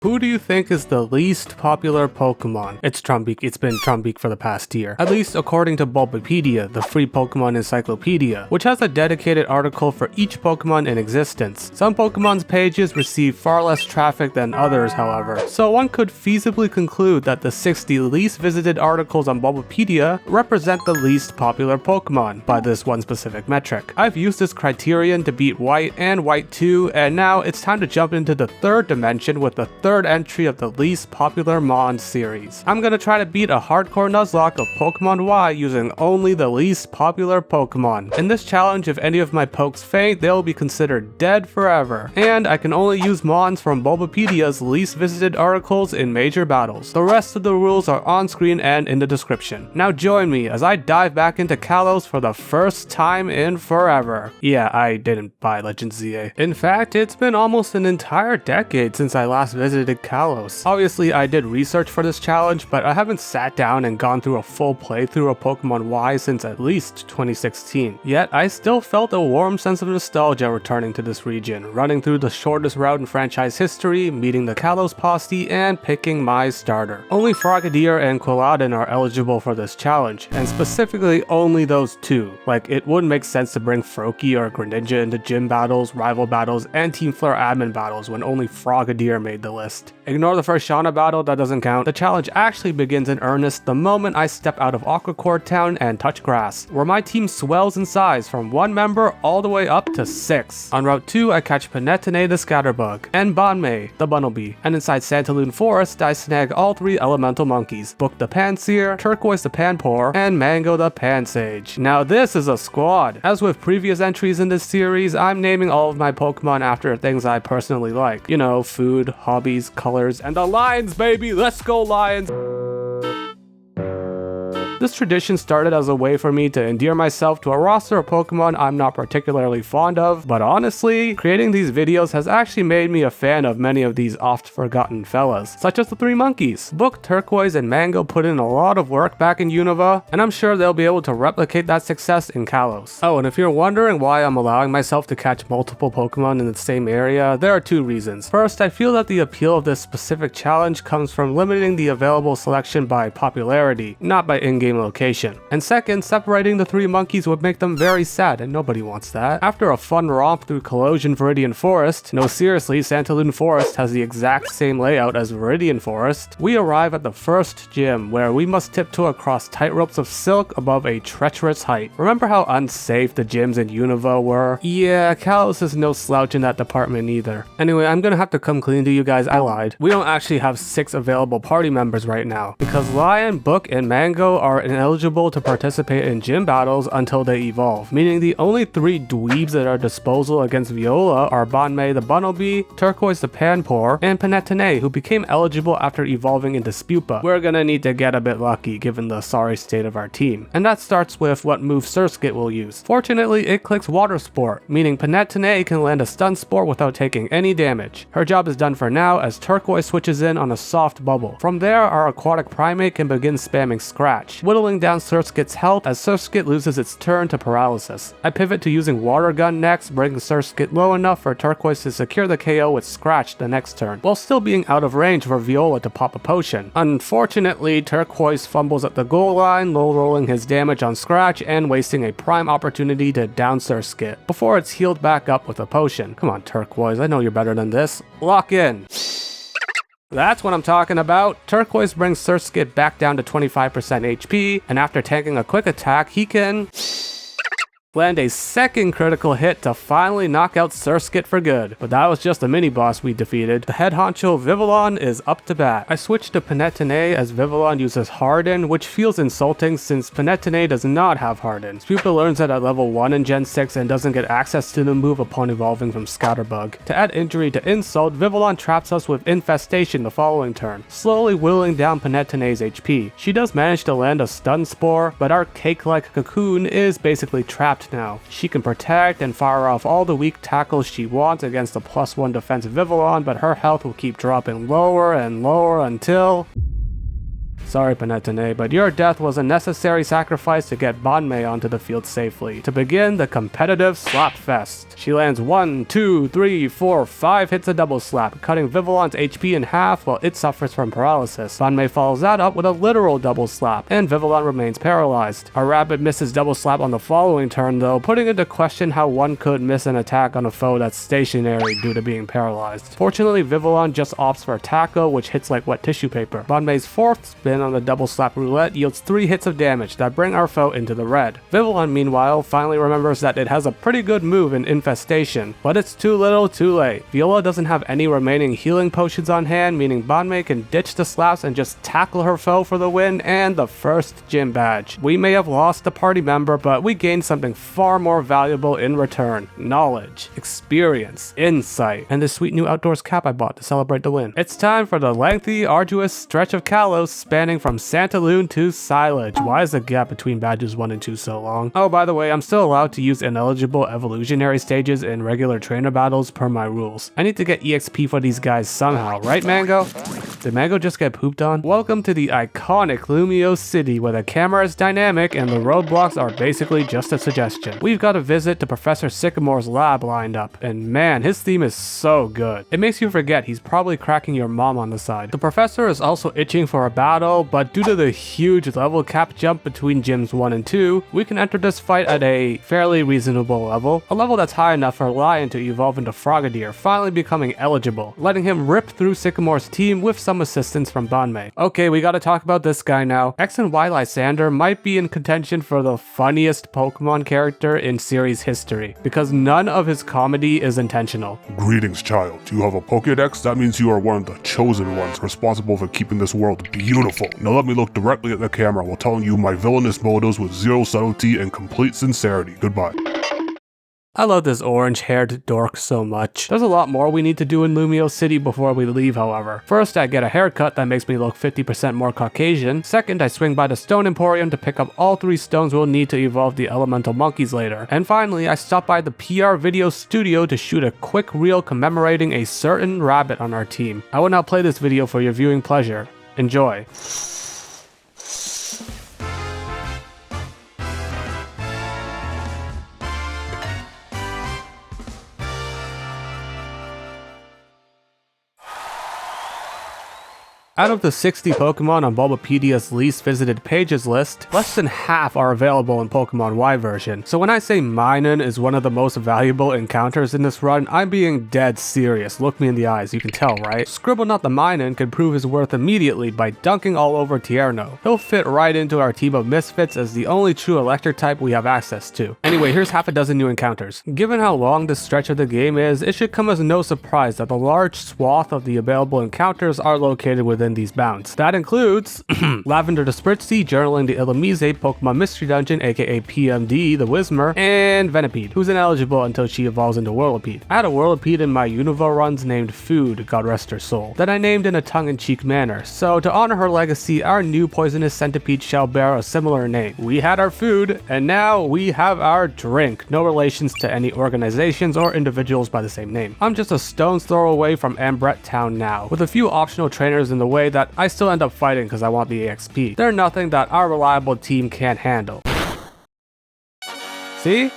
Who do you think is the least popular Pokemon? It's Trumbeak. It's been Trumbeak for the past year. At least according to Bulbapedia, the free Pokemon encyclopedia, which has a dedicated article for each Pokemon in existence. Some Pokemon's pages receive far less traffic than others, however, so one could feasibly conclude that the 60 least visited articles on Bulbapedia represent the least popular Pokemon by this one specific metric. I've used this criterion to beat White and White 2, and now it's time to jump into the third dimension with the third entry of the least popular Mon series. I'm gonna try to beat a hardcore Nuzlocke of Pokemon Y using only the least popular Pokemon. In this challenge, if any of my pokes faint, they'll be considered dead forever. And I can only use Mons from Bulbapedia's least visited articles in major battles. The rest of the rules are on screen and in the description. Now join me as I dive back into Kalos for the first time in forever. Yeah, I didn't buy Legend ZA. In fact, it's been almost an entire decade since I last visited Kalos. Obviously, I did research for this challenge, but I haven't sat down and gone through a full playthrough of Pokemon Y since at least 2016. Yet, I still felt a warm sense of nostalgia returning to this region, running through the shortest route in franchise history, meeting the Kalos posse, and picking my starter. Only Frogadier and Quilladin are eligible for this challenge, and specifically only those two. Like, it wouldn't make sense to bring Froakie or Greninja into gym battles, rival battles, and Team Flare admin battles when only Frogadier made the list. Ignore the first Shauna battle, that doesn't count. The challenge actually begins in earnest the moment I step out of Aquacore Town and touch grass, where my team swells in size from 1 member all the way up to 6. On Route 2, I catch Panetone the Scatterbug, and Banmei the Bunnelby, and inside Santaloon Forest, I snag all 3 elemental monkeys, Book the Panseer, Turquoise the Panpour, and Mango the Pansage. Now this is a squad. As with previous entries in this series, I'm naming all of my Pokemon after things I personally like. You know, food, hobbies, colors, and the Lions, baby! Let's go, Lions! This tradition started as a way for me to endear myself to a roster of Pokemon I'm not particularly fond of, but honestly, creating these videos has actually made me a fan of many of these oft-forgotten fellas, such as the 3 monkeys. Book, Turquoise, and Mango put in a lot of work back in Unova, and I'm sure they'll be able to replicate that success in Kalos. Oh, and if you're wondering why I'm allowing myself to catch multiple Pokemon in the same area, there are 2 reasons. First, I feel that the appeal of this specific challenge comes from limiting the available selection by popularity, not by in-game location. And second, separating the 3 monkeys would make them very sad, and nobody wants that. After a fun romp through Colosian Viridian Forest, no seriously, Santaloon Forest has the exact same layout as Viridian Forest, we arrive at the first gym, where we must tiptoe across tight ropes of silk above a treacherous height. Remember how unsafe the gyms in Unova were? Yeah, Kalos is no slouch in that department either. Anyway, I'm gonna have to come clean to you guys, I lied. We don't actually have 6 available party members right now, because Lion, Book, and Mango are ineligible to participate in gym battles until they evolve, meaning the only 3 dweebs at our disposal against Viola are Banmei the Bunnelby, Turquoise the Panpour, and Panetone, who became eligible after evolving into Spupa. We're gonna need to get a bit lucky given the sorry state of our team. And that starts with what move Surskit will use. Fortunately, it clicks Water Sport, meaning Panetone can land a Stun Spore without taking any damage. Her job is done for now as Turquoise switches in on a soft bubble. From there, our aquatic primate can begin spamming Scratch, whittling down Surskit's health as Surskit loses its turn to paralysis. I pivot to using Water Gun next, bringing Surskit low enough for Turquoise to secure the KO with Scratch the next turn, while still being out of range for Viola to pop a potion. Unfortunately, Turquoise fumbles at the goal line, low rolling his damage on Scratch and wasting a prime opportunity to down Surskit, before it's healed back up with a potion. Come on, Turquoise, I know you're better than this. Lock in! That's what I'm talking about. Turquoise brings Surskit back down to 25% HP, and after tanking a quick attack, he can land a second critical hit to finally knock out Surskit for good. But that was just a mini-boss we defeated. The head honcho Vivillon is up to bat. I switched to Panetone as Vivillon uses Harden, which feels insulting since Panetone does not have Harden. Spupa learns it at level 1 in Gen 6 and doesn't get access to the move upon evolving from Scatterbug. To add injury to insult, Vivillon traps us with Infestation the following turn, slowly whittling down Panetone's HP. She does manage to land a Stun Spore, but our cake-like cocoon is basically trapped now. She can protect and fire off all the weak tackles she wants against the +1 defense Vivillon, but her health will keep dropping lower and lower until Sorry, Panetone, but your death was a necessary sacrifice to get Banmei onto the field safely. To begin the competitive slap fest. She lands 1, 2, 3, 4, 5 hits a double slap, cutting Vivillon's HP in half while it suffers from paralysis. Banmei follows that up with a literal double slap, and Vivillon remains paralyzed. Our rabbit misses double slap on the following turn though, putting into question how one could miss an attack on a foe that's stationary due to being paralyzed. Fortunately, Vivillon just opts for a tackle, which hits like wet tissue paper. Banmei's fourth spin on the double slap roulette yields 3 hits of damage that bring our foe into the red. Vivillon, meanwhile, finally remembers that it has a pretty good move in Infestation, but it's too little too late. Viola doesn't have any remaining healing potions on hand, meaning Banmei can ditch the slaps and just tackle her foe for the win and the first gym badge. We may have lost a party member, but we gained something far more valuable in return. Knowledge, experience, insight, and this sweet new outdoors cap I bought to celebrate the win. It's time for the lengthy, arduous stretch of Kalos spanning from Santaloon to Silage. Why is the gap between badges 1 and 2 so long? Oh, by the way, I'm still allowed to use ineligible evolutionary stages in regular trainer battles per my rules. I need to get EXP for these guys somehow, right Mango? Did Mango just get pooped on? Welcome to the iconic Lumio City, where the camera is dynamic and the roadblocks are basically just a suggestion. We've got a visit to Professor Sycamore's lab lined up, and man, his theme is so good. It makes you forget he's probably cracking your mom on the side. The professor is also itching for a battle, but due to the huge level cap jump between gyms 1 and 2, we can enter this fight at a fairly reasonable level, a level that's high enough for Lion to evolve into Frogadier, finally becoming eligible, letting him rip through Sycamore's team with some assistance from Banmei. Okay, we gotta talk about this guy now. X and Y Lysander might be in contention for the funniest Pokemon character in series history, because none of his comedy is intentional. Greetings, child. You have a Pokédex? That means you are one of the chosen ones responsible for keeping this world beautiful. Now let me look directly at the camera while telling you my villainous motives with zero subtlety and complete sincerity. Goodbye. I love this orange-haired dork so much. There's a lot more we need to do in Lumio City before we leave, however. First, I get a haircut that makes me look 50% more Caucasian. Second, I swing by the Stone Emporium to pick up all 3 stones we'll need to evolve the elemental monkeys later. And finally, I stop by the PR Video Studio to shoot a quick reel commemorating a certain rabbit on our team. I will now play this video for your viewing pleasure. Enjoy. Out of the 60 Pokemon on Bulbapedia's least visited pages list, less than half are available in Pokemon Y version. So when I say Minun is one of the most valuable encounters in this run, I'm being dead serious. Look me in the eyes, you can tell, right? Scribblenut the Minun can prove his worth immediately by dunking all over Tierno. He'll fit right into our team of misfits as the only true electric type we have access to. Anyway, here's half a dozen new encounters. Given how long this stretch of the game is, it should come as no surprise that the large swath of the available encounters are located within these bounds. That includes Lavender the Spritzy journaling the Illumise Pokemon Mystery Dungeon, aka PMD the Whismer, and Venipede, who's ineligible until she evolves into Whirlipede. I had a Whirlipede in my Unova runs named Food, God rest her soul, that I named in a tongue-in-cheek manner, so to honor her legacy, our new poisonous centipede shall bear a similar name. We had our food, and now we have our drink. No relations to any organizations or individuals by the same name. I'm just a stone's throw away from Ambret Town now, with a few optional trainers in the way that I still end up fighting because I want the EXP. They're nothing that our reliable team can't handle. See?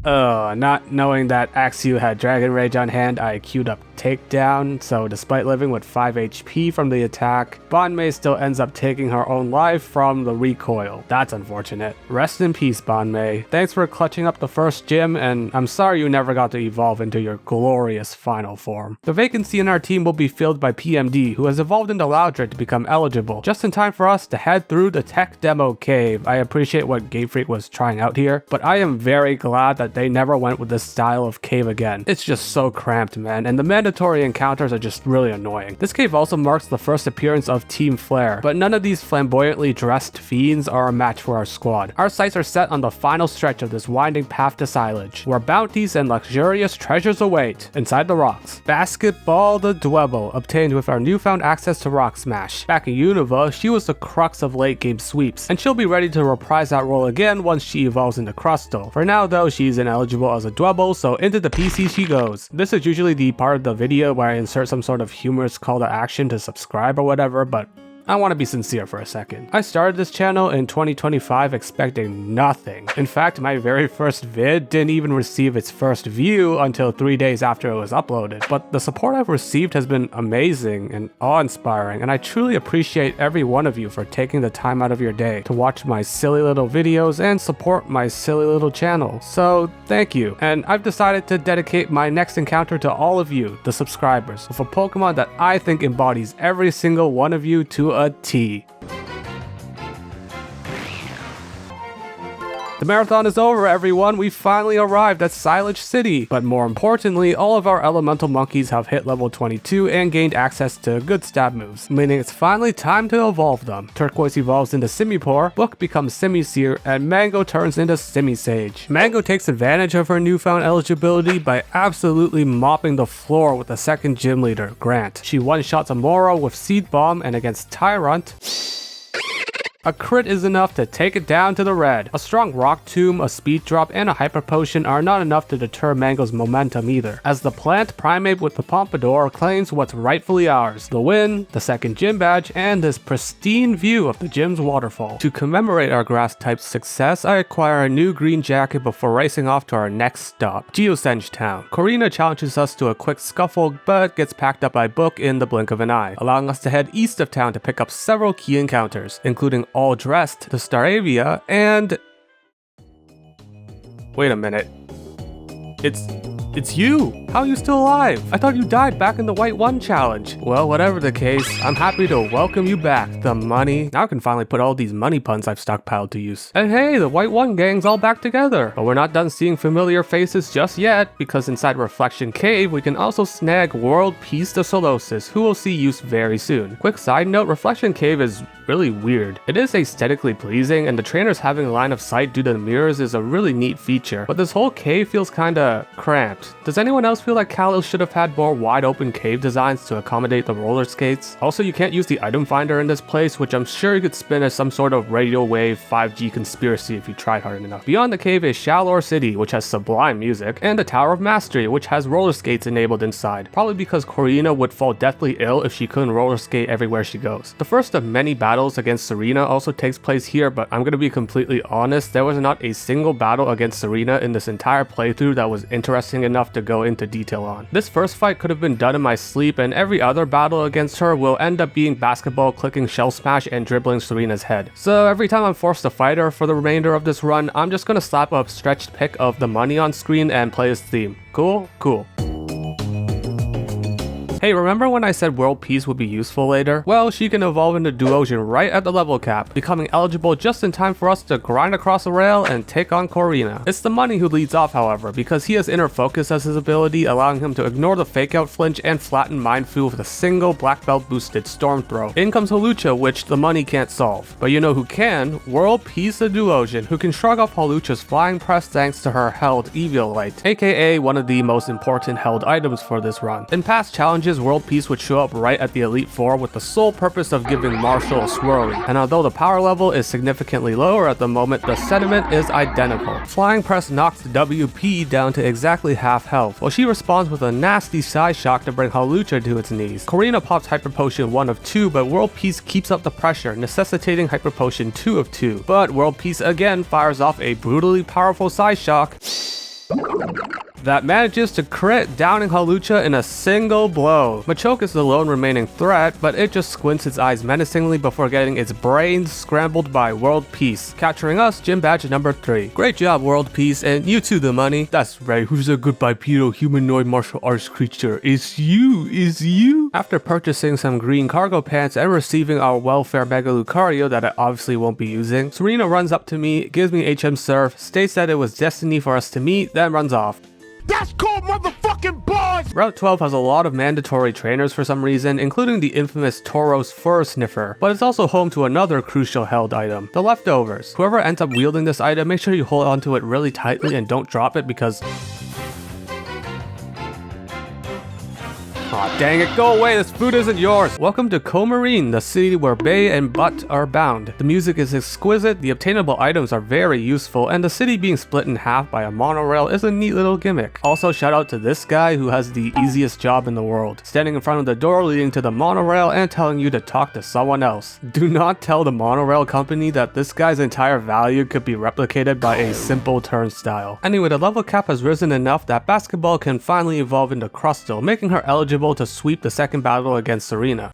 Not knowing that Axew had Dragon Rage on hand, I queued up Takedown, so despite living with 5 HP from the attack, Banmei still ends up taking her own life from the recoil. That's unfortunate. Rest in peace, Banmei. Thanks for clutching up the first gym, and I'm sorry you never got to evolve into your glorious final form. The vacancy in our team will be filled by PMD, who has evolved into Loudred to become eligible, just in time for us to head through the tech demo cave. I appreciate what Game Freak was trying out here, but I am very glad that they never went with this style of cave again. It's just so cramped, man, and the mandatory encounters are just really annoying. This cave also marks the first appearance of Team Flare, but none of these flamboyantly dressed fiends are a match for our squad. Our sights are set on the final stretch of this winding path to Silage, where bounties and luxurious treasures await inside the rocks. Basketball the Dwebble, obtained with our newfound access to Rock Smash. Back in Unova, she was the crux of late game sweeps, and she'll be ready to reprise that role again once she evolves into Crustle. For now though, she's ineligible as a Dwebble, so into the PC she goes. This is usually the part of the video where I insert some sort of humorous call to action to subscribe or whatever, but I want to be sincere for a second. I started this channel in 2025 expecting nothing. In fact, my very first vid didn't even receive its first view until 3 days after it was uploaded. But the support I've received has been amazing and awe-inspiring, and I truly appreciate every one of you for taking the time out of your day to watch my silly little videos and support my silly little channel. So thank you. And I've decided to dedicate my next encounter to all of you, the subscribers, with a Pokemon that I think embodies every single one of you to a T. The marathon is over, everyone. We finally arrived at Silage City. But more importantly, all of our elemental monkeys have hit level 22 and gained access to good stab moves, meaning it's finally time to evolve them. Turquoise evolves into Simipour, Book becomes Simisear, and Mango turns into Simisage. Mango takes advantage of her newfound eligibility by absolutely mopping the floor with the second gym leader, Grant. She one-shots Amoro with Seed Bomb, and against Tyrant, a crit is enough to take it down to the red. A strong Rock Tomb, a Speed Drop, and a Hyper Potion are not enough to deter Mango's momentum either, as the plant primate with the Pompadour claims what's rightfully ours: the win, the second gym badge, and this pristine view of the gym's waterfall. To commemorate our grass-type success, I acquire a new green jacket before racing off to our next stop, Geosenge Town. Corina challenges us to a quick scuffle, but gets packed up by Book in the blink of an eye, allowing us to head east of town to pick up several key encounters, including All Dressed, the Staravia, and... Wait a minute. It's you! How are you still alive? I thought you died back in the White 1 challenge. Well, whatever the case, I'm happy to welcome you back. The money. Now I can finally put all these money puns I've stockpiled to use. And hey, the White 1 gang's all back together. But we're not done seeing familiar faces just yet, because inside Reflection Cave, we can also snag World Peace de Solosis, who will see use very soon. Quick side note, Reflection Cave is really weird. It is aesthetically pleasing, and the trainers having a line of sight due to the mirrors is a really neat feature, but this whole cave feels kinda cramped. Does anyone else feel like Kalos should have had more wide open cave designs to accommodate the roller skates? Also, you can't use the item finder in this place, which I'm sure you could spin as some sort of radio wave 5G conspiracy if you tried hard enough. Beyond the cave is Shalor City, which has sublime music, and the Tower of Mastery, which has roller skates enabled inside, probably because Corina would fall deathly ill if she couldn't roller skate everywhere she goes. The first of many battles against Serena also takes place here, but I'm gonna be completely honest, there was not a single battle against Serena in this entire playthrough that was interesting enough to go into detail on. This first fight could have been done in my sleep, and every other battle against her will end up being basketball clicking Shell Smash and dribbling Serena's head. So every time I'm forced to fight her for the remainder of this run, I'm just gonna slap a stretched pic of the money on screen and play his theme. Cool? Cool. Hey, remember when I said World Peace would be useful later? Well, she can evolve into Duosion right at the level cap, becoming eligible just in time for us to grind across the rail and take on Corina. It's the money who leads off, however, because he has inner focus as his ability, allowing him to ignore the fake out flinch and flatten Mindfu with a single black belt boosted Storm Throw. In comes Hawlucha, which the money can't solve. But you know who can? World Peace the Duosion, who can shrug off Hawlucha's flying press thanks to her held Eviolite, aka one of the most important held items for this run. In past challenges, World Peace would show up right at the Elite Four with the sole purpose of giving Marshall a swirly, and although the power level is significantly lower at the moment, the sentiment is identical. Flying Press knocks WP down to exactly half health, while she responds with a nasty side shock to bring Hawlucha to its knees. Corina pops Hyper Potion 1 of 2, but World Peace keeps up the pressure, necessitating Hyper Potion 2 of 2. But World Peace again fires off a brutally powerful side shock that manages to crit, downing Hawlucha in a single blow. Machoke is the lone remaining threat, but it just squints its eyes menacingly before getting its brains scrambled by World Peace, capturing us gym badge number 3. Great job, World Peace, and you too, the money. That's right, who's a good bipedal humanoid martial arts creature? It's you. After purchasing some green cargo pants and receiving our welfare Mega Lucario that I obviously won't be using, Serena runs up to me, gives me HM Surf, states that it was destiny for us to meet, then runs off. That's called motherfucking bars! Route 12 has a lot of mandatory trainers for some reason, including the infamous Tauros Fur Sniffer, but it's also home to another crucial held item, the Leftovers. Whoever ends up wielding this item, make sure you hold onto it really tightly and don't drop it because... Aw, dang it, go away, this food isn't yours! Welcome to Comarine, the city where Bay and Butt are bound. The music is exquisite, the obtainable items are very useful, and the city being split in half by a monorail is a neat little gimmick. Also, shout out to this guy who has the easiest job in the world, standing in front of the door leading to the monorail and telling you to talk to someone else. Do not tell the monorail company that this guy's entire value could be replicated by a simple turnstile. Anyway, the level cap has risen enough that basketball can finally evolve into Crustle, making her eligible to sweep the second battle against Serena.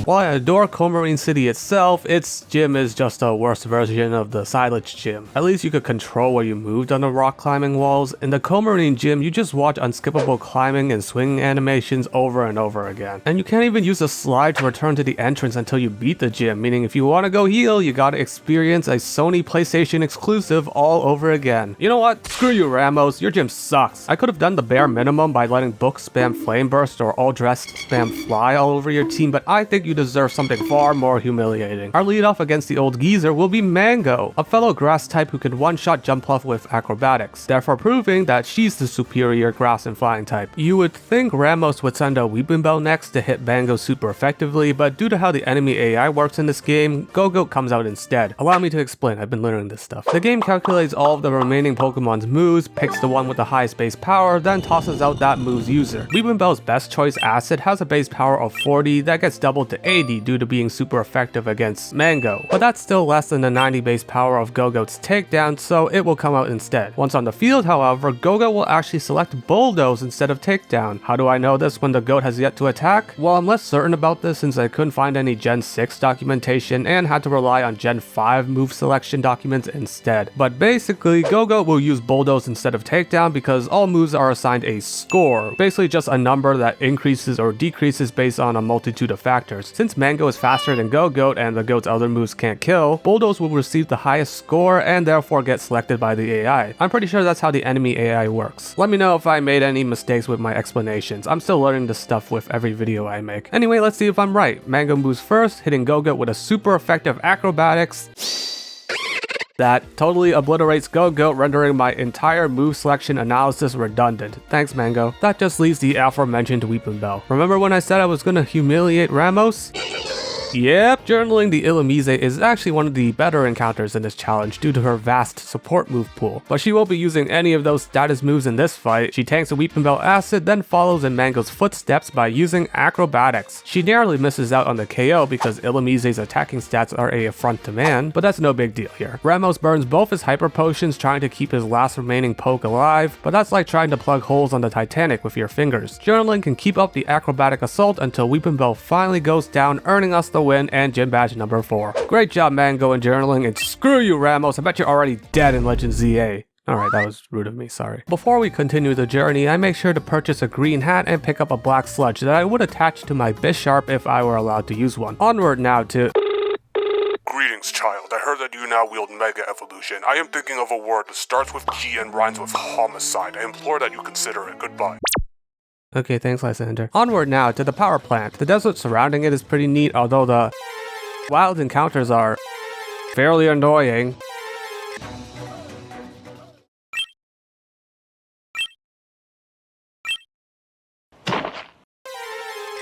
While I adore Comarine City itself, its gym is just a worse version of the Silage gym. At least you could control where you moved on the rock climbing walls. In the Comarine gym, you just watch unskippable climbing and swinging animations over and over again. And you can't even use a slide to return to the entrance until you beat the gym, meaning if you want to go heal, you gotta experience a Sony PlayStation exclusive all over again. You know what? Screw you, Ramos, your gym sucks. I could have done the bare minimum by letting Book spam Flame Burst or All Dressed spam Fly all over your team, but I think you deserve something far more humiliating. Our lead off against the old geezer will be Mango, a fellow grass type who can one-shot Jumpluff with acrobatics, therefore proving that she's the superior grass and flying type. You would think Ramos would send a Weepinbell next to hit Mango super effectively, but due to how the enemy AI works in this game, Go-Goat comes out instead. Allow me to explain, I've been learning this stuff. The game calculates all of the remaining Pokemon's moves, picks the one with the highest base power, then tosses out that move's user. Weepinbell's best choice Acid has a base power of 40 that gets doubled to 80 due to being super effective against Mango, but that's still less than the 90 base power of Go-Goat's takedown, so it will come out instead. Once on the field, however, Go-Goat will actually select Bulldoze instead of takedown. How do I know this when the goat has yet to attack? Well, I'm less certain about this since I couldn't find any Gen 6 documentation and had to rely on Gen 5 move selection documents instead. But basically, Go-Goat will use Bulldoze instead of takedown because all moves are assigned a score, basically just a number that increases or decreases based on a multitude of factors. Since Mango is faster than Go-Goat and the goat's other moves can't kill, Bulldoze will receive the highest score and therefore get selected by the AI. I'm pretty sure that's how the enemy AI works. Let me know if I made any mistakes with my explanations. I'm still learning this stuff with every video I make. Anyway, let's see if I'm right. Mango moves first, hitting Go-Goat with a super effective acrobatics that totally obliterates Go-Goat, rendering my entire move selection analysis redundant. Thanks, Mango. That just leaves the aforementioned Weepinbell. Remember when I said I was gonna humiliate Ramos? Yep, journaling the Illumise is actually one of the better encounters in this challenge due to her vast support move pool, but she won't be using any of those status moves in this fight. She tanks a Weepinbell Acid, then follows in Mango's footsteps by using acrobatics. She narrowly misses out on the KO because Illumise's attacking stats are a affront to man, but that's no big deal here. Ramos burns both his hyper potions trying to keep his last remaining poke alive, but that's like trying to plug holes on the Titanic with your fingers. Journaling can keep up the acrobatic assault until Weepinbell finally goes down, earning us the win and gym badge number 4. Great job, Mango, in journaling, and screw you, Ramos, I bet you're already dead in Legend ZA. Alright, that was rude of me, sorry. Before we continue the journey, I make sure to purchase a green hat and pick up a black sludge that I would attach to my Bisharp if I were allowed to use one. Onward now to... Greetings, child. I heard that you now wield Mega Evolution. I am thinking of a word that starts with G and rhymes with homicide. I implore that you consider it. Goodbye. Okay, thanks, Lysander. Onward now to the power plant. The desert surrounding it is pretty neat, although the wild encounters are fairly annoying.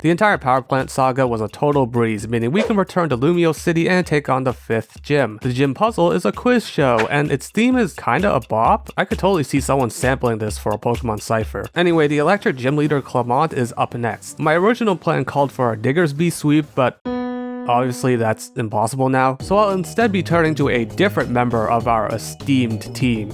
The entire power plant saga was a total breeze, meaning we can return to Lumio City and take on the 5th gym. The gym puzzle is a quiz show, and its theme is kinda a bop. I could totally see someone sampling this for a Pokemon Cypher. Anyway, the electric gym leader Clement is up next. My original plan called for a Diggersby sweep, but obviously that's impossible now, so I'll instead be turning to a different member of our esteemed team.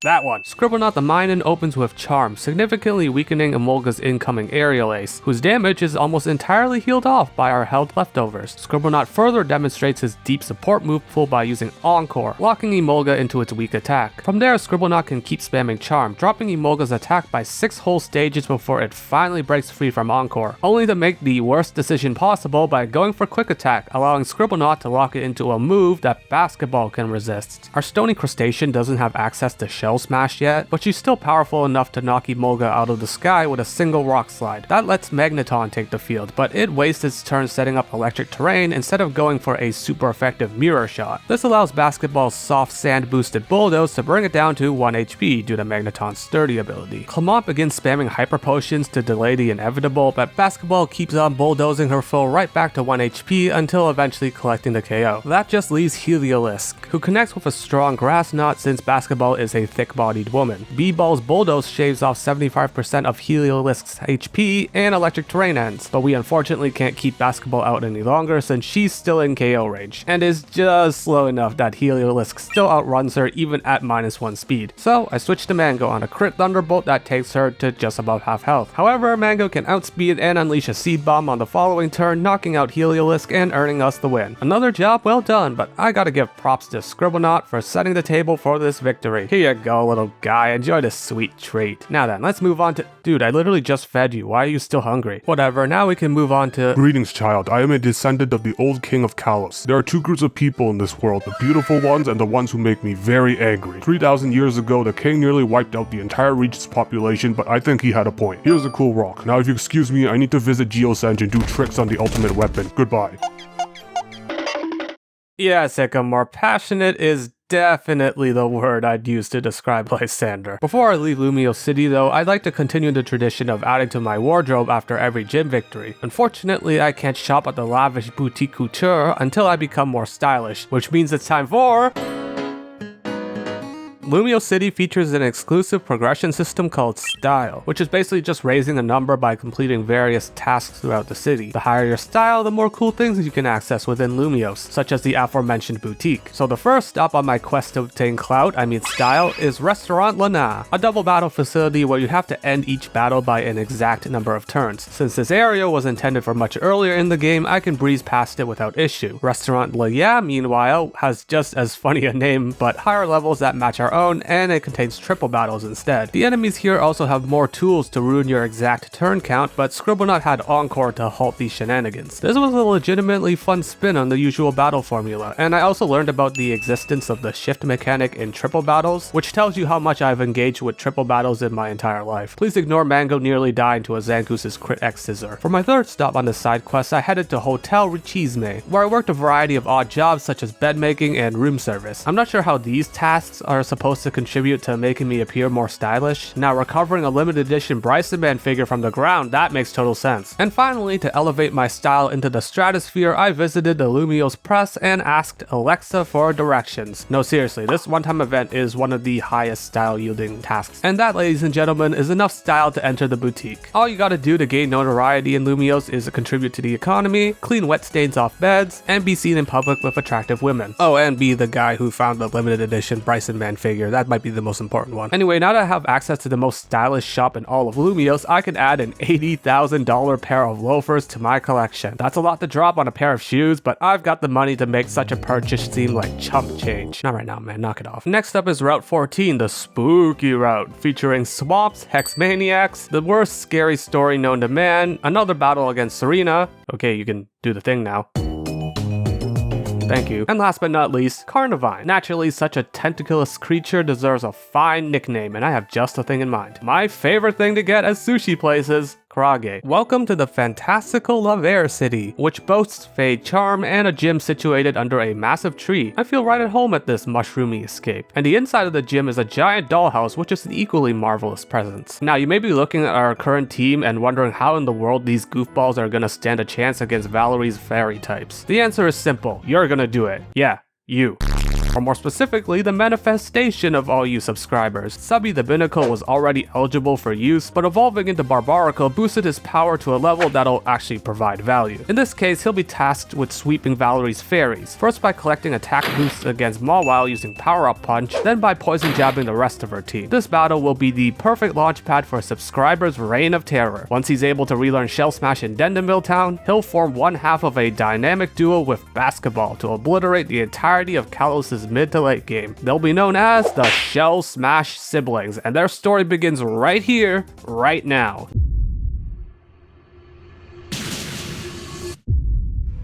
That one. Scribblenaught the Minun opens with Charm, significantly weakening Emolga's incoming Aerial Ace, whose damage is almost entirely healed off by our held leftovers. Scribblenaught further demonstrates his deep support move pool by using Encore, locking Emolga into its weak attack. From there, Scribblenaught can keep spamming Charm, dropping Emolga's attack by 6 whole stages before it finally breaks free from Encore, only to make the worst decision possible by going for Quick Attack, allowing Scribblenaught to lock it into a move that Basketball can resist. Our Stony Crustacean doesn't have access to Shell Shell Smash yet, but she's still powerful enough to knock Emolga out of the sky with a single Rock Slide. That lets Magneton take the field, but it wastes its turn setting up electric terrain instead of going for a super effective Mirror Shot. This allows Basketball's soft sand boosted Bulldoze to bring it down to 1 HP due to Magneton's sturdy ability. Clement begins spamming Hyper Potions to delay the inevitable, but Basketball keeps on bulldozing her foe right back to 1 HP until eventually collecting the KO. That just leaves Heliolisk, who connects with a strong Grass Knot since Basketball is a thick-bodied woman. B-Ball's Bulldoze shaves off 75% of Heliolisk's HP and electric terrain ends, but we unfortunately can't keep Basketball out any longer since she's still in KO range, and is just slow enough that Heliolisk still outruns her even at -1 speed. So I switched to Mango on a crit Thunderbolt that takes her to just above half health. However, Mango can outspeed and unleash a Seed Bomb on the following turn, knocking out Heliolisk and earning us the win. Another job well done, but I gotta give props to Scribblenaught for setting the table for this victory. Here you go, little guy, enjoy this sweet treat. Now then, let's move on to— Dude, I literally just fed you, why are you still hungry? Whatever, now we can move on to— Greetings, child. I am a descendant of the old king of Kalos. There are two groups of people in this world, the beautiful ones and the ones who make me very angry. 3,000 years ago, the king nearly wiped out the entire region's population, but I think he had a point. Here's a cool rock. Now if you excuse me, I need to visit Geosenge and do tricks on the ultimate weapon. Goodbye. Yeah, Sycamore, passionate is definitely the word I'd use to describe Lysander. Before I leave Lumio City though, I'd like to continue the tradition of adding to my wardrobe after every gym victory. Unfortunately, I can't shop at the lavish boutique couture until I become more stylish, which means it's time for— Lumio City features an exclusive progression system called Style, which is basically just raising a number by completing various tasks throughout the city. The higher your style, the more cool things you can access within Lumios, such as the aforementioned boutique. So the first stop on my quest to obtain style, is Restaurant Lana, a double battle facility where you have to end each battle by an exact number of turns. Since this area was intended for much earlier in the game, I can breeze past it without issue. Restaurant Laya, meanwhile, has just as funny a name, but higher levels that match our own, and it contains triple battles instead. The enemies here also have more tools to ruin your exact turn count, but Scribblenaught had Encore to halt these shenanigans. This was a legitimately fun spin on the usual battle formula, and I also learned about the existence of the shift mechanic in triple battles, which tells you how much I've engaged with triple battles in my entire life. Please ignore Mango nearly dying to a Zangoose' crit X scissor. For my third stop on this side quest, I headed to Hotel Richisme, where I worked a variety of odd jobs such as bed making and room service. I'm not sure how these tasks are supposed to contribute to making me appear more stylish. Now, recovering a limited edition Bryson Man figure from the ground, that makes total sense. And finally, to elevate my style into the stratosphere, I visited the Lumios press and asked Alexa for directions. No, seriously, this one-time event is one of the highest style yielding tasks. And that, ladies and gentlemen, is enough style to enter the boutique. All you gotta do to gain notoriety in Lumios is to contribute to the economy, clean wet stains off beds, and be seen in public with attractive women. Oh, and be the guy who found the limited edition Bryson Man figure. That might be the most important one. Anyway, now that I have access to the most stylish shop in all of Lumios, I can add an $80,000 pair of loafers to my collection. That's a lot to drop on a pair of shoes, but I've got the money to make such a purchase seem like chump change. Not right now, man, knock it off. Next up is Route 14, the spooky route, featuring swamps, hex maniacs, the worst scary story known to man, another battle against Serena. Okay, you can do the thing now. Thank you. And last but not least, Carnivine. Naturally, such a tentaculous creature deserves a fine nickname, and I have just a thing in mind. My favorite thing to get at sushi places, Karage. Welcome to the fantastical Lavere City, which boasts Fade Charm and a gym situated under a massive tree. I feel right at home at this mushroomy escape. And the inside of the gym is a giant dollhouse, which is an equally marvelous presence. Now, you may be looking at our current team and wondering how in the world these goofballs are gonna stand a chance against Valerie's fairy types. The answer is simple. You're gonna do it. Yeah, you. Or more specifically, the manifestation of all you subscribers. Subby the Binnacle was already eligible for use, but evolving into Barbarical boosted his power to a level that'll actually provide value. In this case, he'll be tasked with sweeping Valerie's fairies, first by collecting attack boosts against Mawile using Power Up Punch, then by poison jabbing the rest of her team. This battle will be the perfect launchpad for a subscriber's reign of terror. Once he's able to relearn Shell Smash in Dendamil Town, he'll form one half of a dynamic duo with Basketball to obliterate the entirety of Kalos' mid to late game. They'll be known as the Shell Smash siblings, and their story begins right here, right now.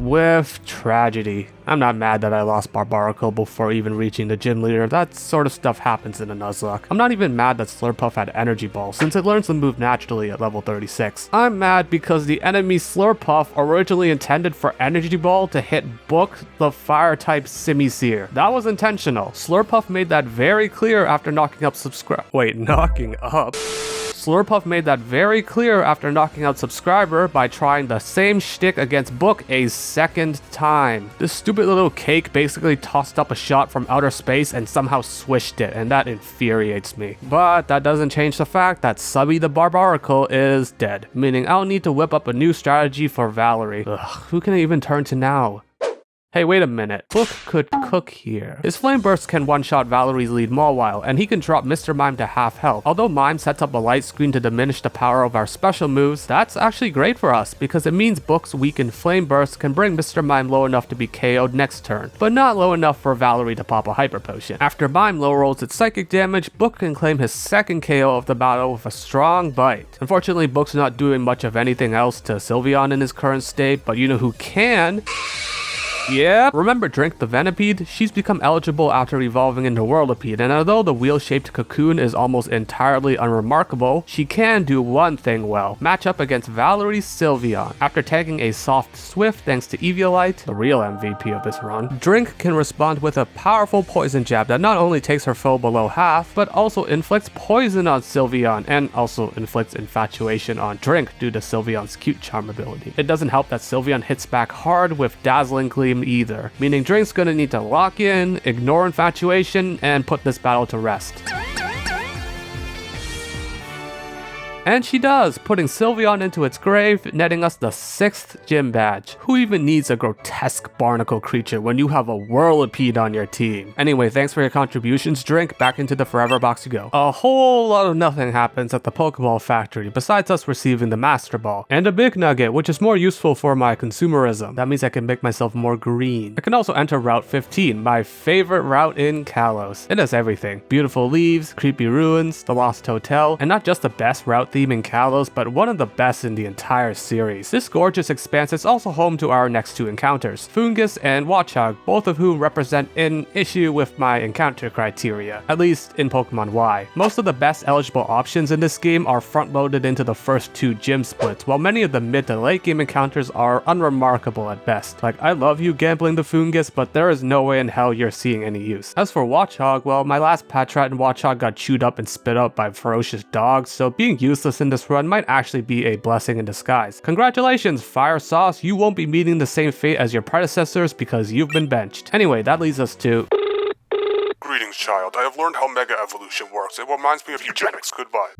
with tragedy. I'm not mad that I lost Barbaracle before even reaching the gym leader. That sort of stuff happens in a Nuzlocke. I'm not even mad that Slurpuff had Energy Ball, since it learns the move naturally at level 36. I'm mad because the enemy Slurpuff originally intended for Energy Ball to hit Book, the Fire-type Simisear. That was intentional. Slurpuff made that very clear after knocking up Slurpuff made that very clear after knocking out Subscriber by trying the same shtick against Book a second time. This stupid little cake basically tossed up a shot from outer space and somehow swished it, and that infuriates me. But that doesn't change the fact that Subby the Barbaracle is dead, meaning I'll need to whip up a new strategy for Valerie. Ugh, who can I even turn to now? Hey, wait a minute. Book could cook here. His Flame Burst can one-shot Valerie's lead Mawile, and he can drop Mr. Mime to half health. Although Mime sets up a light screen to diminish the power of our special moves, that's actually great for us, because it means Book's weakened Flame Burst can bring Mr. Mime low enough to be KO'd next turn, but not low enough for Valerie to pop a Hyper Potion. After Mime low rolls its psychic damage, Book can claim his second KO of the battle with a strong bite. Unfortunately, Book's not doing much of anything else to Sylveon in his current state, but you know who can? Yeah, remember Drink the Venipede? She's become eligible after evolving into Whirlipede, and although the wheel-shaped cocoon is almost entirely unremarkable, she can do one thing well: match up against Valerie's Sylveon. After tagging a soft Swift thanks to Eviolite, the real MVP of this run, Drink can respond with a powerful poison jab that not only takes her foe below half, but also inflicts poison on Sylveon, and also inflicts infatuation on Drink due to Sylveon's cute charm ability. It doesn't help that Sylveon hits back hard with Dazzling Gleam either, meaning Drink's gonna need to lock in, ignore infatuation, and put this battle to rest. And she does, putting Sylveon into its grave, netting us the 6th gym badge. Who even needs a grotesque barnacle creature when you have a Whirlipede on your team? Anyway, thanks for your contributions, Drink. Back into the forever box you go. A whole lot of nothing happens at the Pokeball factory besides us receiving the Master Ball. And a Big Nugget, which is more useful for my consumerism. That means I can make myself more green. I can also enter Route 15, my favorite route in Kalos. It has everything. Beautiful leaves, creepy ruins, the Lost Hotel, and not just the best route theme in Kalos, but one of the best in the entire series. This gorgeous expanse is also home to our next two encounters, Foongus and Watchog, both of whom represent an issue with my encounter criteria, at least in Pokemon Y. Most of the best eligible options in this game are front-loaded into the first two gym splits, while many of the mid to late game encounters are unremarkable at best. Like, I love you gambling the Foongus, but there is no way in hell you're seeing any use. As for Watchog, well, my last Patrat in Watchog got chewed up and spit up by ferocious dogs, so being useless in this run might actually be a blessing in disguise. Congratulations, Fire Sauce, you won't be meeting the same fate as your predecessors because you've been benched. Anyway, that leads us to... Greetings, child. I have learned how Mega Evolution works. It reminds me of eugenics. Goodbye.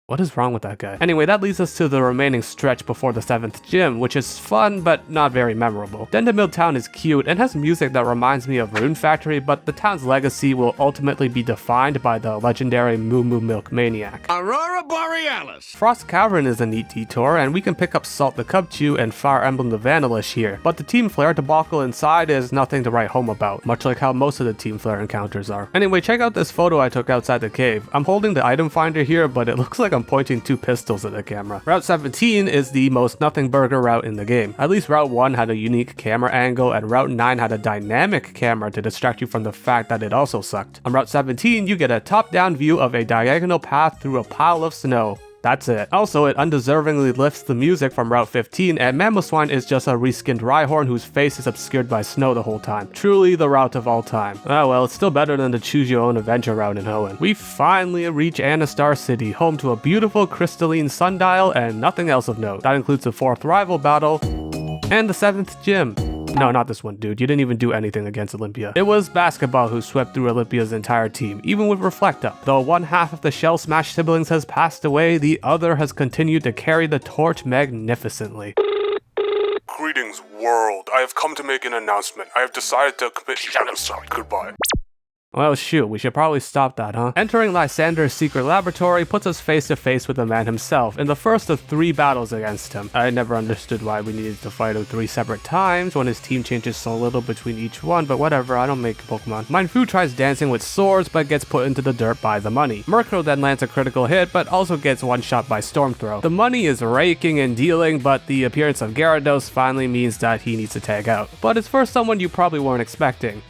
What is wrong with that guy? Anyway, that leads us to the remaining stretch before the 7th gym, which is fun but not very memorable. Dendemil Town is cute and has music that reminds me of Rune Factory, but the town's legacy will ultimately be defined by the legendary Moo Moo Milk Maniac. Aurora Borealis. Frost Cavern is a neat detour, and we can pick up Salt the Cubchoo and Fire Emblem the Vanillish here, but the Team Flare debacle inside is nothing to write home about, much like how most of the Team Flare encounters are. Anyway, check out this photo I took outside the cave. I'm holding the item finder here, but it looks like I'm pointing two pistols at the camera. Route 17 is the most nothing burger route in the game. At least Route 1 had a unique camera angle, and Route 9 had a dynamic camera to distract you from the fact that it also sucked. On Route 17, you get a top-down view of a diagonal path through a pile of snow. That's it. Also, it undeservingly lifts the music from Route 15, and Mamoswine is just a reskinned Rhyhorn whose face is obscured by snow the whole time. Truly the route of all time. Oh well, it's still better than the choose your own adventure route in Hoenn. We finally reach Anastar City, home to a beautiful crystalline sundial and nothing else of note. That includes the 4th rival battle and the 7th gym. No, not this one, dude. You didn't even do anything against Olympia. It was Basketball who swept through Olympia's entire team, even with Reflect Up. Though one half of the Shell Smash siblings has passed away, the other has continued to carry the torch magnificently. Greetings, world. I have come to make an announcement. I have decided to commit genocide. Goodbye. Well shoot, we should probably stop that, huh? Entering Lysander's secret laboratory puts us face to face with the man himself in the first of 3 battles against him. I never understood why we needed to fight him 3 separate times when his team changes so little between each one, but whatever, I don't make Pokemon. Mienfoo tries dancing with swords but gets put into the dirt by the money. Murkrow then lands a critical hit but also gets one shot by Storm Throw. The money is raking and dealing, but the appearance of Gyarados finally means that he needs to tag out. But it's for someone you probably weren't expecting.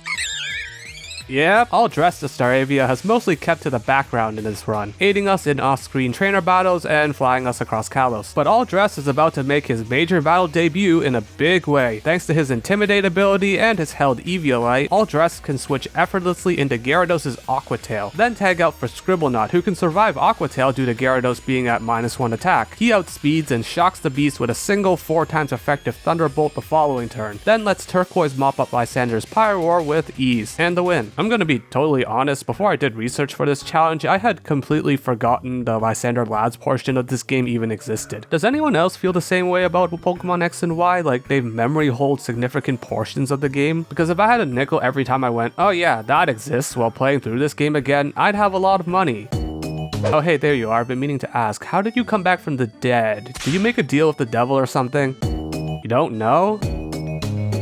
Yep, All Dressed as Staravia has mostly kept to the background in this run, aiding us in off-screen trainer battles and flying us across Kalos. But All Dressed is about to make his major battle debut in a big way. Thanks to his Intimidate ability and his held Eviolite, All Dressed can switch effortlessly into Gyarados' Aqua Tail, then tag out for Scribblenut, who can survive Aqua Tail due to Gyarados being at -1 attack. He outspeeds and shocks the beast with a single 4 times effective Thunderbolt the following turn, then lets Turquoise mop up Lysander's Pyroar with ease, and the win. I'm gonna be totally honest, before I did research for this challenge, I had completely forgotten the Lysander Lads portion of this game even existed. Does anyone else feel the same way about Pokemon X and Y? Like they've memory hold significant portions of the game? Because if I had a nickel every time I went, oh yeah, that exists while playing through this game again, I'd have a lot of money. Oh hey, there you are. I've been meaning to ask, how did you come back from the dead? Did you make a deal with the devil or something? You don't know?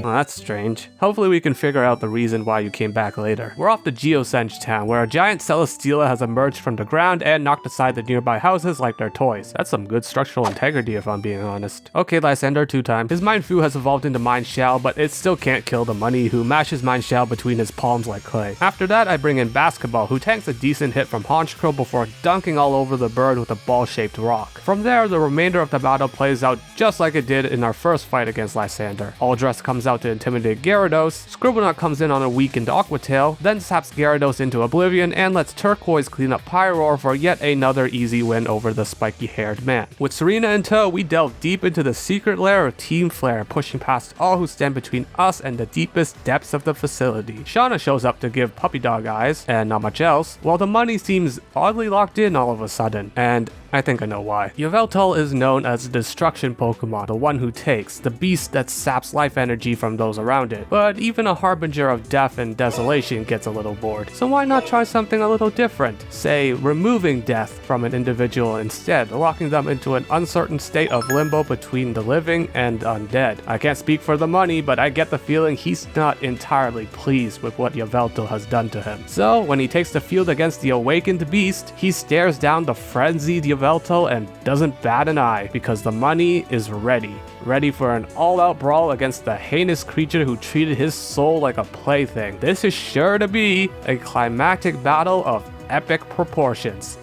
Oh, that's strange. Hopefully we can figure out the reason why you came back later. We're off to Geosenge Town, where a giant Celesteela has emerged from the ground and knocked aside the nearby houses like they're toys. That's some good structural integrity if I'm being honest. Okay, Lysander 2 times. His Mienfoo has evolved into Mineshell, but it still can't kill the money, who mashes Mineshell between his palms like clay. After that, I bring in Basketball, who tanks a decent hit from Honchkrow before dunking all over the bird with a ball-shaped rock. From there, the remainder of the battle plays out just like it did in our first fight against Lysander. All Dressed comes out to intimidate Gyarados, Scribblenut comes in on a weakened Aqua Tail, then saps Gyarados into oblivion and lets Turquoise clean up Pyroar for yet another easy win over the spiky-haired man. With Serena in tow, we delve deep into the secret lair of Team Flare, pushing past all who stand between us and the deepest depths of the facility. Shauna shows up to give puppy dog eyes, and not much else, while the money seems oddly locked in all of a sudden, and I think I know why. Yveltal is known as the destruction Pokemon, the one who takes, the beast that saps life energy from those around it. But even a harbinger of death and desolation gets a little bored. So why not try something a little different? Say, removing death from an individual instead, locking them into an uncertain state of limbo between the living and undead. I can't speak for the money, but I get the feeling he's not entirely pleased with what Yveltal has done to him. So when he takes the field against the awakened beast, he stares down the frenzied Yveltal and doesn't bat an eye, because the money is ready for an all-out brawl against the heinous creature who treated his soul like a plaything. This is sure to be a climactic battle of epic proportions.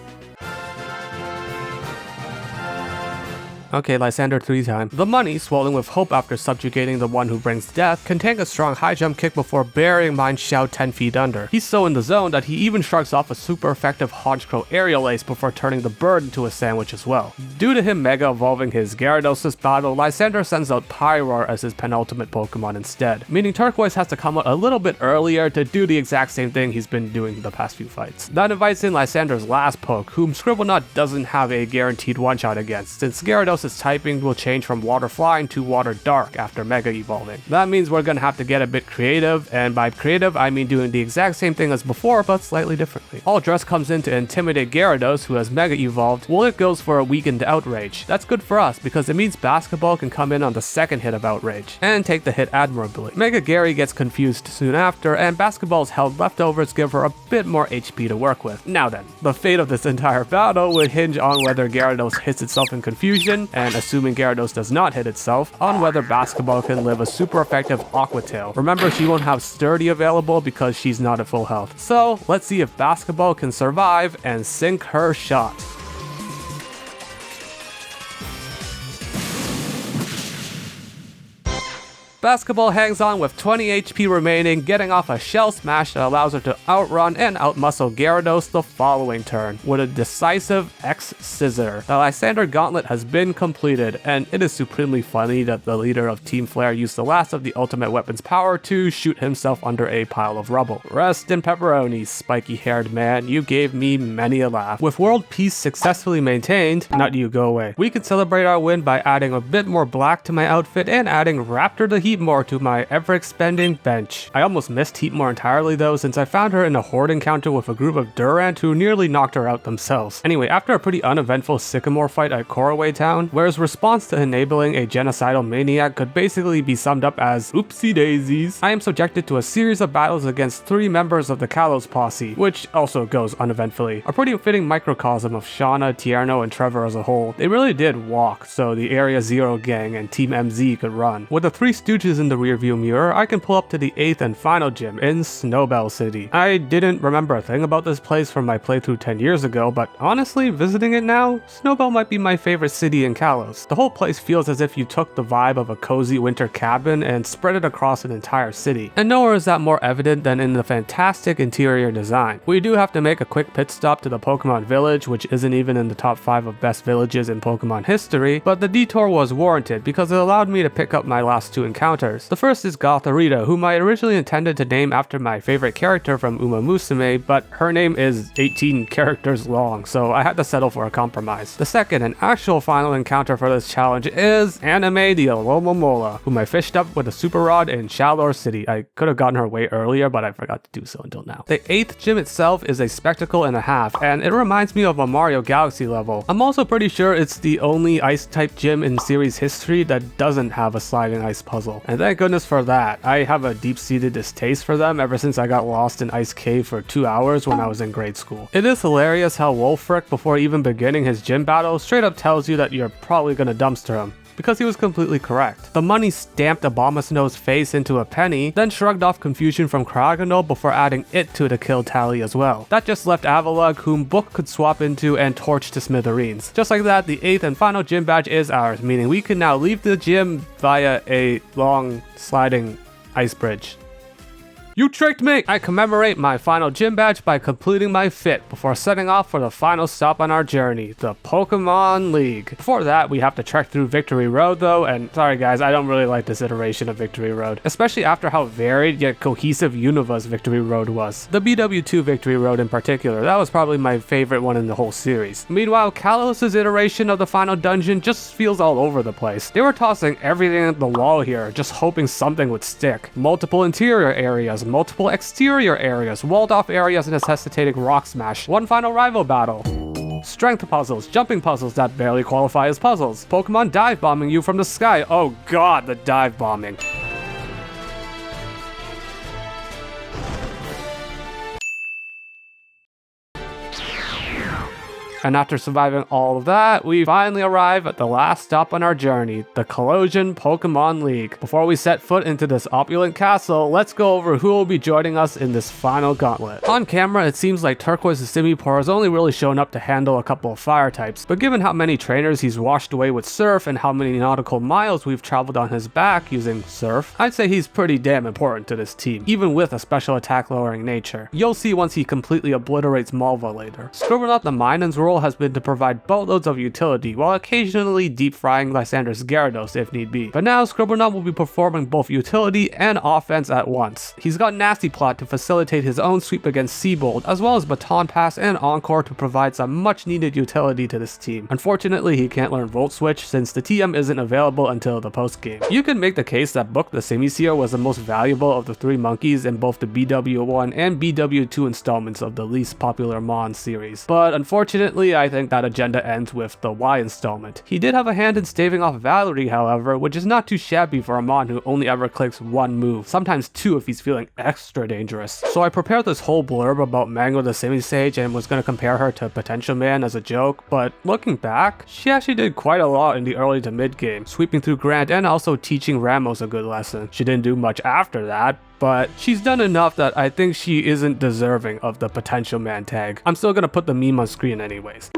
Okay, Lysander 3 times. The money, swollen with hope after subjugating the one who brings death, can tank a strong high jump kick before burying Mineshell 10 feet under. He's so in the zone that he even shrugs off a super effective Honchkrow aerial ace before turning the bird into a sandwich as well. Due to him mega evolving his Gyarados this battle, Lysander sends out Pyroar as his penultimate Pokemon instead, meaning Turquoise has to come out a little bit earlier to do the exact same thing he's been doing the past few fights. That invites in Lysander's last poke, whom Scribblenut doesn't have a guaranteed one-shot against, since Gyarados' typing will change from Water Flying to Water Dark after Mega Evolving. That means we're gonna have to get a bit creative, and by creative I mean doing the exact same thing as before but slightly differently. All Dressed comes in to intimidate Gyarados, who has Mega Evolved, while it goes for a weakened Outrage. That's good for us because it means Basketball can come in on the second hit of Outrage, and take the hit admirably. Mega Gary gets confused soon after, and Basketball's held leftovers give her a bit more HP to work with. Now then, the fate of this entire battle would hinge on whether Gyarados hits itself in confusion, and assuming Gyarados does not hit itself, on whether Basketball can live a super effective Aqua Tail. Remember, she won't have Sturdy available because she's not at full health. So let's see if Basketball can survive and sink her shot. Basketball hangs on with 20 HP remaining, getting off a Shell Smash that allows her to outrun and outmuscle Gyarados the following turn, with a decisive X-Scissor. The Lysander Gauntlet has been completed, and it is supremely funny that the leader of Team Flare used the last of the ultimate weapon's power to shoot himself under a pile of rubble. Rest in pepperoni, spiky-haired man, you gave me many a laugh. With world peace successfully maintained, not you, go away. We can celebrate our win by adding a bit more black to my outfit and adding Raptor the Heat Heatmore to my ever-expanding bench. I almost missed Heatmore entirely though, since I found her in a horde encounter with a group of Durant who nearly knocked her out themselves. Anyway, after a pretty uneventful Sycamore fight at Coraway Town, where his response to enabling a genocidal maniac could basically be summed up as oopsie daisies, I am subjected to a series of battles against 3 members of the Kalos posse, which also goes uneventfully. A pretty fitting microcosm of Shauna, Tierno, and Trevor as a whole. They really did walk, so the Area Zero gang and Team MZ could run. With the 3 Stooges in the rearview mirror, I can pull up to the 8th and final gym in Snowbell City. I didn't remember a thing about this place from my playthrough 10 years ago, but honestly, visiting it now, Snowbell might be my favorite city in Kalos. The whole place feels as if you took the vibe of a cozy winter cabin and spread it across an entire city. And nowhere is that more evident than in the fantastic interior design. We do have to make a quick pit stop to the Pokemon Village, which isn't even in the top 5 of best villages in Pokemon history, but the detour was warranted because it allowed me to pick up my last 2 encounters. The first is Gothorita, whom I originally intended to name after my favorite character from Uma Musume, but her name is 18 characters long, so I had to settle for a compromise. The second and actual final encounter for this challenge is Anime the Alomomola, whom I fished up with a Super Rod in Shalor City. I could have gotten her way earlier, but I forgot to do so until now. The 8th gym itself is a spectacle and a half, and it reminds me of a Mario Galaxy level. I'm also pretty sure it's the only ice-type gym in series history that doesn't have a sliding ice puzzle, and thank goodness for that. I have a deep-seated distaste for them ever since I got lost in Ice Cave for 2 hours when I was in grade school. It is hilarious how Wolfric, before even beginning his gym battle, straight up tells you that you're probably gonna dumpster him, because he was completely correct. The money stamped Abomasnow's face into a penny, then shrugged off confusion from Cryogonal before adding it to the kill tally as well. That just left Avalugg, whom Book could swap into and torch to smithereens. Just like that, the 8th and final gym badge is ours, meaning we can now leave the gym via a long sliding ice bridge. You tricked me! I commemorate my final gym badge by completing my fit before setting off for the final stop on our journey, the Pokemon League. Before that, we have to trek through Victory Road though, and sorry guys, I don't really like this iteration of Victory Road, especially after how varied yet cohesive Univa's Victory Road was. The BW2 Victory Road in particular, that was probably my favorite one in the whole series. Meanwhile, Kalos' iteration of the final dungeon just feels all over the place. They were tossing everything at the wall here, just hoping something would stick. Multiple interior areas, multiple exterior areas, walled off areas necessitating rock smash, one final rival battle, strength puzzles, jumping puzzles that barely qualify as puzzles, Pokemon dive bombing you from the sky. Oh god, the dive bombing. And after surviving all of that, we finally arrive at the last stop on our journey, the Collision Pokemon League. Before we set foot into this opulent castle, let's go over who will be joining us in this final gauntlet. On camera, it seems like Turquoise Simipour has only really shown up to handle a couple of fire types, but given how many trainers he's washed away with Surf and how many nautical miles we've traveled on his back using Surf, I'd say he's pretty damn important to this team, even with a special attack lowering nature. You'll see once he completely obliterates Malva later. Scribblenaught the Minan's role has been to provide boatloads of utility, while occasionally deep frying Lysander's Gyarados if need be. But now Scribblenaught will be performing both utility and offense at once. He's got Nasty Plot to facilitate his own sweep against Seabold, as well as Baton Pass and Encore to provide some much needed utility to this team. Unfortunately, he can't learn Volt Switch since the TM isn't available until the post game. You can make the case that Book the Simisear was the most valuable of the 3 monkeys in both the BW1 and BW2 installments of the least popular Mon series, but unfortunately I think that agenda ends with the Y installment. He did have a hand in staving off Valerie, however, which is not too shabby for a Mon who only ever clicks 1 move, sometimes 2 if he's feeling extra dangerous. So I prepared this whole blurb about Mango the Simisage and was going to compare her to Potential Man as a joke, but looking back, she actually did quite a lot in the early to mid game, sweeping through Grant and also teaching Ramos a good lesson. She didn't do much after that, but she's done enough that I think she isn't deserving of the Potential Man tag. I'm still gonna put the meme on screen anyways.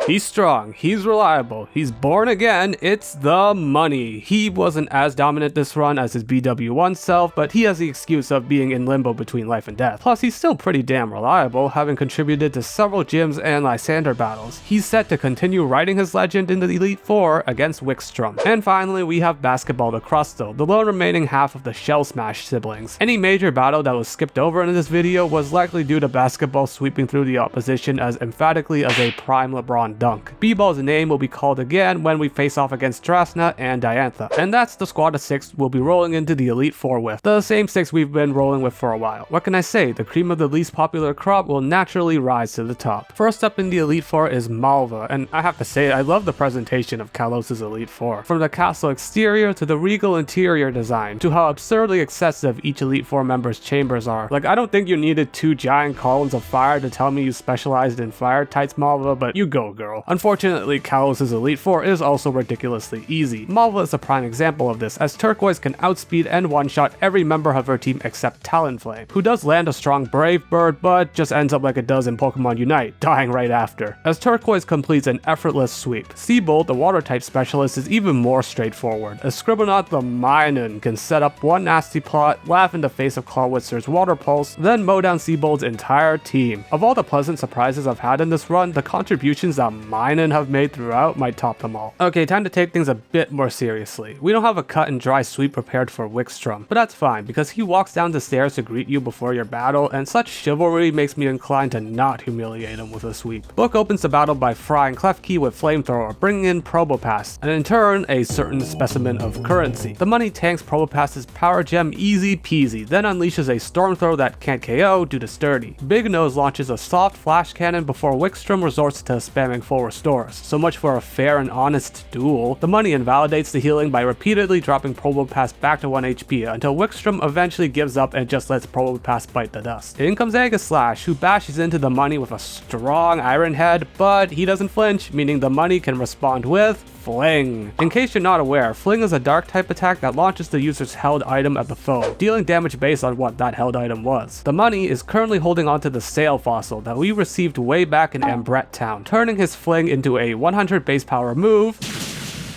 He's strong, he's reliable, he's born again, it's the money. He wasn't as dominant this run as his BW1 self, but he has the excuse of being in limbo between life and death. Plus, he's still pretty damn reliable, having contributed to several gyms and Lysander battles. He's set to continue riding his legend in the Elite Four against Wickstrom. And finally, we have Basketball the Crustle, the lone remaining half of the Shell Smash siblings. Any major battle that was skipped over in this video was likely due to Basketball sweeping through the opposition as emphatically as a prime LeBron slam dunk. B-Ball's name will be called again when we face off against Drasna and Diantha. And that's the squad of 6 we'll be rolling into the Elite Four with. The same 6 we've been rolling with for a while. What can I say? The cream of the least popular crop will naturally rise to the top. First up in the Elite Four is Malva, and I have to say I love the presentation of Kalos' Elite Four. From the castle exterior to the regal interior design, to how absurdly excessive each Elite Four member's chambers are. Like, I don't think you needed 2 giant columns of fire to tell me you specialized in fire types, Malva, but you go, girl. Unfortunately, Kalos' Elite Four is also ridiculously easy. Malva is a prime example of this, as Turquoise can outspeed and one-shot every member of her team except Talonflame, who does land a strong Brave Bird, but just ends up like it does in Pokemon Unite, dying right after, as Turquoise completes an effortless sweep. Seabolt, the water-type specialist, is even more straightforward, as Scribblenaught the Minun can set up one nasty plot, laugh in the face of Clawwitzer's Water Pulse, then mow down Seabolt's entire team. Of all the pleasant surprises I've had in this run, the contributions that Minun have made throughout might top them all. Okay, time to take things a bit more seriously. We don't have a cut and dry sweep prepared for Wickstrom, but that's fine because he walks down the stairs to greet you before your battle, and such chivalry makes me inclined to not humiliate him with a sweep. Book opens the battle by frying Klefki with Flamethrower, bringing in Probopass, and in turn, a certain specimen of currency. The money tanks Probopass's power gem easy peasy, then unleashes a Storm Throw that can't KO due to Sturdy. Big Nose launches a soft flash cannon before Wickstrom resorts to spamming full restores. So much for a fair and honest duel. The money invalidates the healing by repeatedly dropping Probopass back to 1 HP until Wickstrom eventually gives up and just lets Probopass bite the dust. In comes Aegislash, who bashes into the money with a strong Iron Head, but he doesn't flinch, meaning the money can respond with Fling. In case you're not aware, Fling is a dark type attack that launches the user's held item at the foe, dealing damage based on what that held item was. The money is currently holding onto the Sail Fossil that we received way back in Ambret Town, turning his Fling into a 100 base power move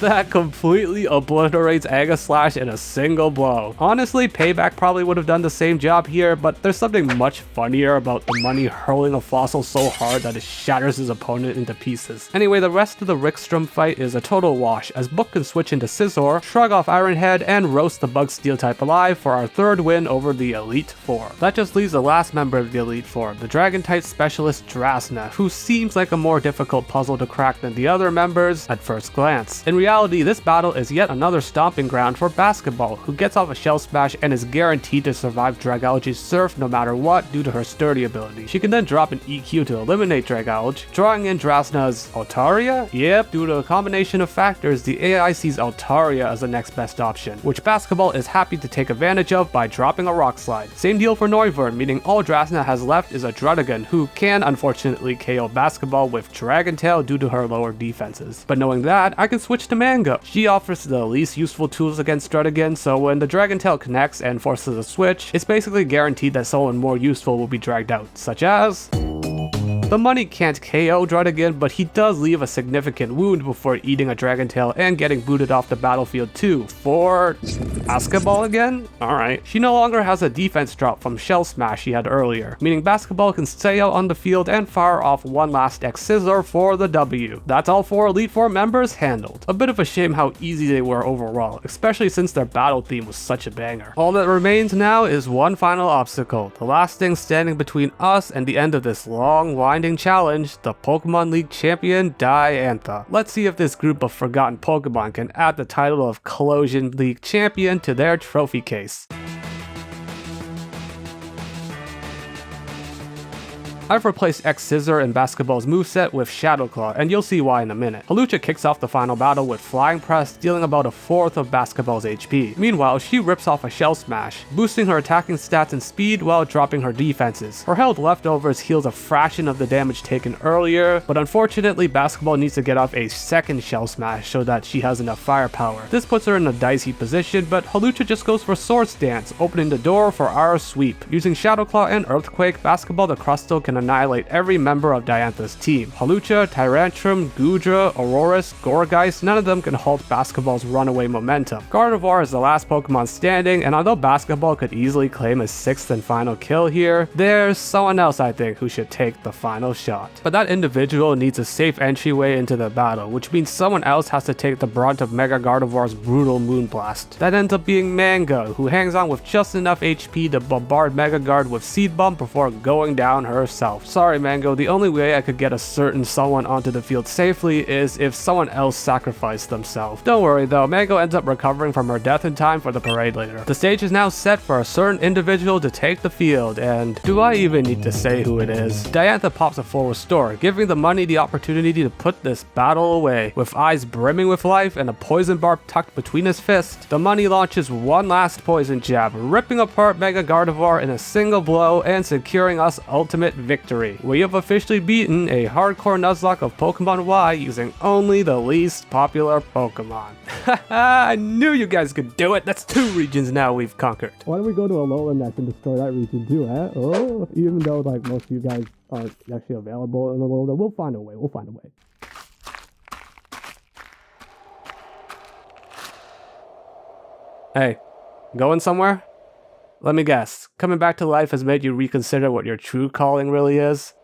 that completely obliterates Aegislash in a single blow. Honestly, Payback probably would have done the same job here, but there's something much funnier about the money hurling a fossil so hard that it shatters his opponent into pieces. Anyway, the rest of the Wickstrom fight is a total wash, as Book can switch into Scizor, shrug off Iron Head, and roast the Bug Steel type alive for our 3rd win over the Elite Four. That just leaves the last member of the Elite Four, the Dragon type specialist Drasna, who seems like a more difficult puzzle to crack than the other members at first glance. In reality, this battle is yet another stomping ground for Basketball, who gets off a Shell Smash and is guaranteed to survive Dragology's Surf no matter what due to her Sturdy ability. She can then drop an EQ to eliminate Dragology, drawing in Drasna's Altaria? Yep, due to a combination of factors, the AI sees Altaria as the next best option, which Basketball is happy to take advantage of by dropping a Rock Slide. Same deal for Noivern, meaning all Drasna has left is a Druddigon, who can unfortunately KO Basketball with Dragon Tail due to her lower defenses. But knowing that, I can switch to Mango. She offers the least useful tools against Druddigon, so when the Dragon Tail connects and forces a switch, it's basically guaranteed that someone more useful will be dragged out, such as the money can't KO Druddigon, but he does leave a significant wound before eating a Dragon Tail and getting booted off the battlefield too. For Basketball again? Alright. She no longer has a defense drop from Shell Smash she had earlier, meaning Basketball can stay out on the field and fire off one last X-Scissor for the W. That's all 4 Elite Four members handled. A bit of a shame how easy they were overall, especially since their battle theme was such a banger. All that remains now is one final obstacle, the last thing standing between us and the end of this long, winding challenge, the Pokemon League champion Diantha. Let's see if this group of forgotten Pokemon can add the title of Collision League champion to their trophy case. I've replaced X-Scissor in Basketball's moveset with Shadow Claw, and you'll see why in a minute. Hawlucha kicks off the final battle with Flying Press, dealing about a fourth of Basketball's HP. Meanwhile, she rips off a Shell Smash, boosting her attacking stats and speed while dropping her defenses. Her held leftovers heals a fraction of the damage taken earlier, but unfortunately Basketball needs to get off a second Shell Smash so that she has enough firepower. This puts her in a dicey position, but Hawlucha just goes for Swords Dance, opening the door for our sweep. Using Shadow Claw and Earthquake, Basketball the Crustle can annihilate every member of Diantha's team. Hawlucha, Tyrantrum, Goodra, Aurorus, Gourgeist, none of them can halt Basketball's runaway momentum. Gardevoir is the last Pokemon standing, and although Basketball could easily claim a 6th and final kill here, there's someone else I think who should take the final shot. But that individual needs a safe entryway into the battle, which means someone else has to take the brunt of Mega Gardevoir's brutal Moonblast. That ends up being Mango, who hangs on with just enough HP to bombard Mega Guard with Seed Bomb before going down herself. myself. Sorry, Mango, the only way I could get a certain someone onto the field safely is if someone else sacrificed themselves. Don't worry though, Mango ends up recovering from her death in time for the parade later. The stage is now set for a certain individual to take the field, and do I even need to say who it is? Diantha pops a full restore, giving the money the opportunity to put this battle away. With eyes brimming with life and a poison barb tucked between his fists, the money launches one last poison jab, ripping apart Mega Gardevoir in a single blow and securing us ultimate victory. We have officially beaten a hardcore Nuzlocke of Pokemon Y using only the least popular Pokemon. Haha, I knew you guys could do it! That's 2 regions now we've conquered. Why don't we go to Alolan next and destroy that region too, eh? Oh, even though like most of you guys aren't actually available in Alolan, we'll find a way, Hey, going somewhere? Let me guess, coming back to life has made you reconsider what your true calling really is?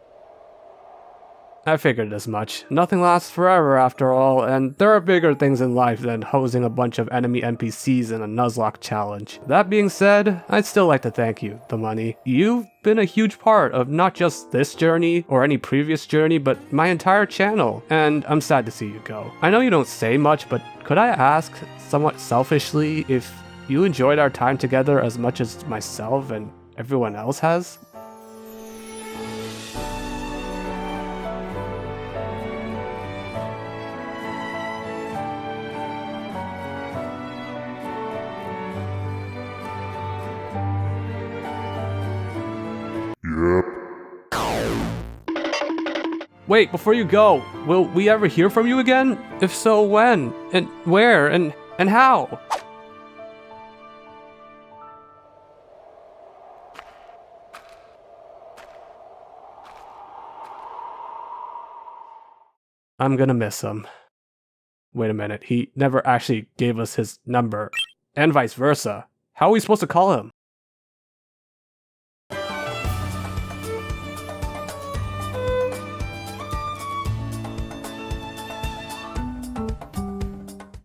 I figured as much. Nothing lasts forever after all, and there are bigger things in life than hosing a bunch of enemy NPCs in a Nuzlocke challenge. That being said, I'd still like to thank you, the money. You've been a huge part of not just this journey or any previous journey, but my entire channel, and I'm sad to see you go. I know you don't say much, but could I ask, somewhat selfishly, if you enjoyed our time together as much as myself and everyone else has? Yep. Wait, before you go, will we ever hear from you again? If so, when? And where? And how? I'm gonna miss him. Wait a minute, he never actually gave us his number. And vice versa. How are we supposed to call him?